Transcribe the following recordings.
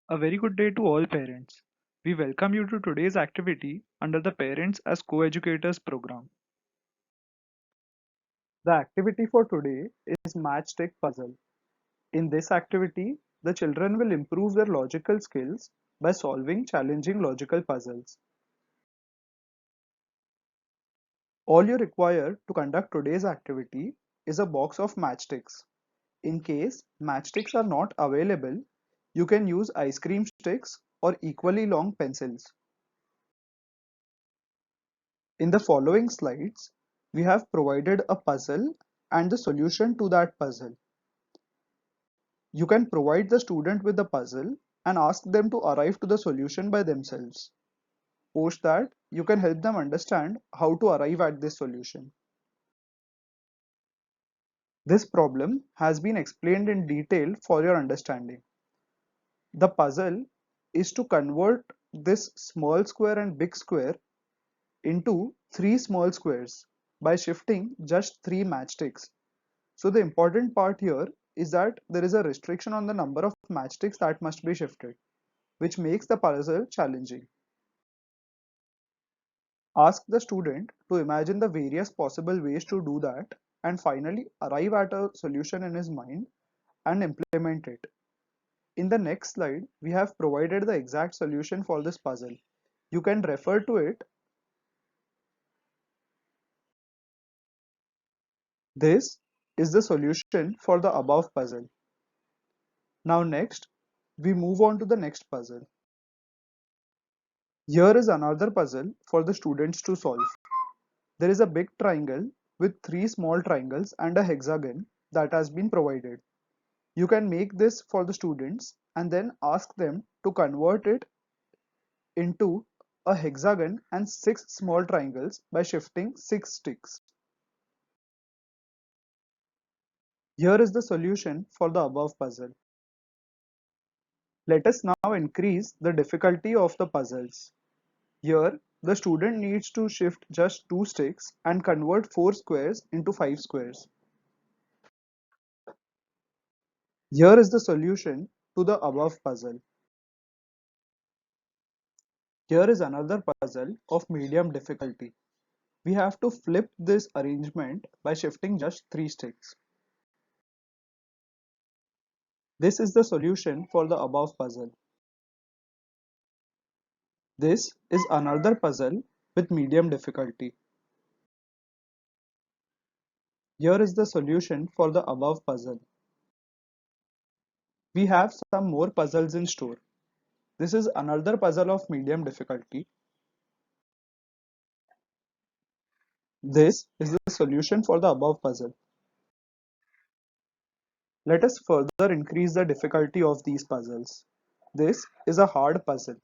A very good day to all parents. We welcome you to today's activity under the Parents as Co-Educators program. The activity for today is Matchstick Puzzle. In this activity, the children will improve their logical skills by solving challenging logical puzzles. All you require to conduct today's activity is a box of matchsticks. In case matchsticks are not available, you can use ice cream sticks or equally long pencils. In the following slides, we have provided a puzzle and the solution to that puzzle. You can provide the student with the puzzle and ask them to arrive to the solution by themselves. Post that, you can help them understand how to arrive at this solution. This problem has been explained in detail for your understanding. The puzzle is to convert this small square and big square into three small squares by shifting just three matchsticks. So the important part here is that there is a restriction on the number of matchsticks that must be shifted, which makes the puzzle challenging. Ask the student to imagine the various possible ways to do that and finally arrive at a solution in his mind and implement it. In the next slide, we have provided the exact solution for this puzzle. You can refer to it. This is the solution for the above puzzle. Now next, we move on to the next puzzle. Here is another puzzle for the students to solve. There is a big triangle with three small triangles and a hexagon that has been provided. You can make this for the students and then ask them to convert it into a hexagon and six small triangles by shifting six sticks. Here is the solution for the above puzzle. Let us now increase the difficulty of the puzzles. Here, the student needs to shift just two sticks and convert four squares into five squares. Here is the solution to the above puzzle. Here is another puzzle of medium difficulty. We have to flip this arrangement by shifting just three sticks. This is the solution for the above puzzle. This is another puzzle with medium difficulty. Here is the solution for the above puzzle. We have some more puzzles in store. This is another puzzle of medium difficulty. This is the solution for the above puzzle. Let us further increase the difficulty of these puzzles. This is a hard puzzle.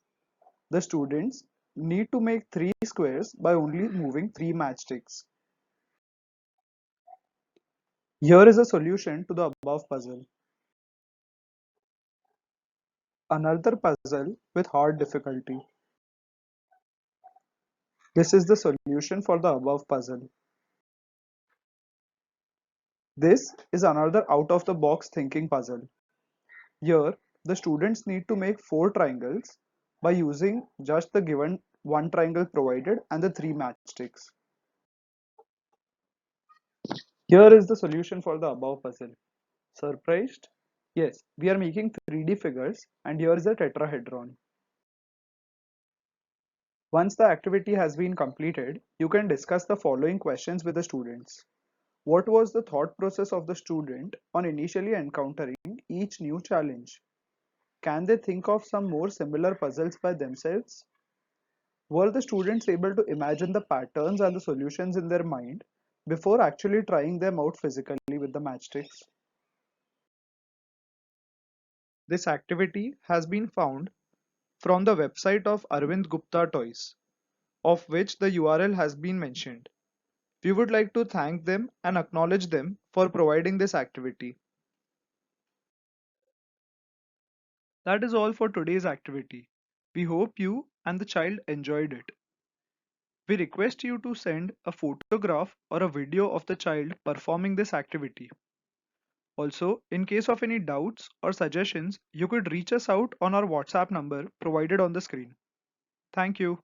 The students need to make three squares by only moving three matchsticks. Here is a solution to the above puzzle. Another puzzle with hard difficulty. This is the solution for the above puzzle. This is another out-of-the-box thinking puzzle. Here, the students need to make four triangles by using just the given one triangle provided and the three matchsticks. Here is the solution for the above puzzle. Surprised? Yes, we are making 3D figures and here is a tetrahedron. Once the activity has been completed, you can discuss the following questions with the students. What was the thought process of the student on initially encountering each new challenge? Can they think of some more similar puzzles by themselves? Were the students able to imagine the patterns and the solutions in their mind before actually trying them out physically with the matchsticks? This activity has been found from the website of Arvind Gupta Toys, of which the URL has been mentioned. We would like to thank them and acknowledge them for providing this activity. That is all for today's activity. We hope you and the child enjoyed it. We request you to send a photograph or a video of the child performing this activity. Also, in case of any doubts or suggestions, you could reach us out on our WhatsApp number provided on the screen. Thank you.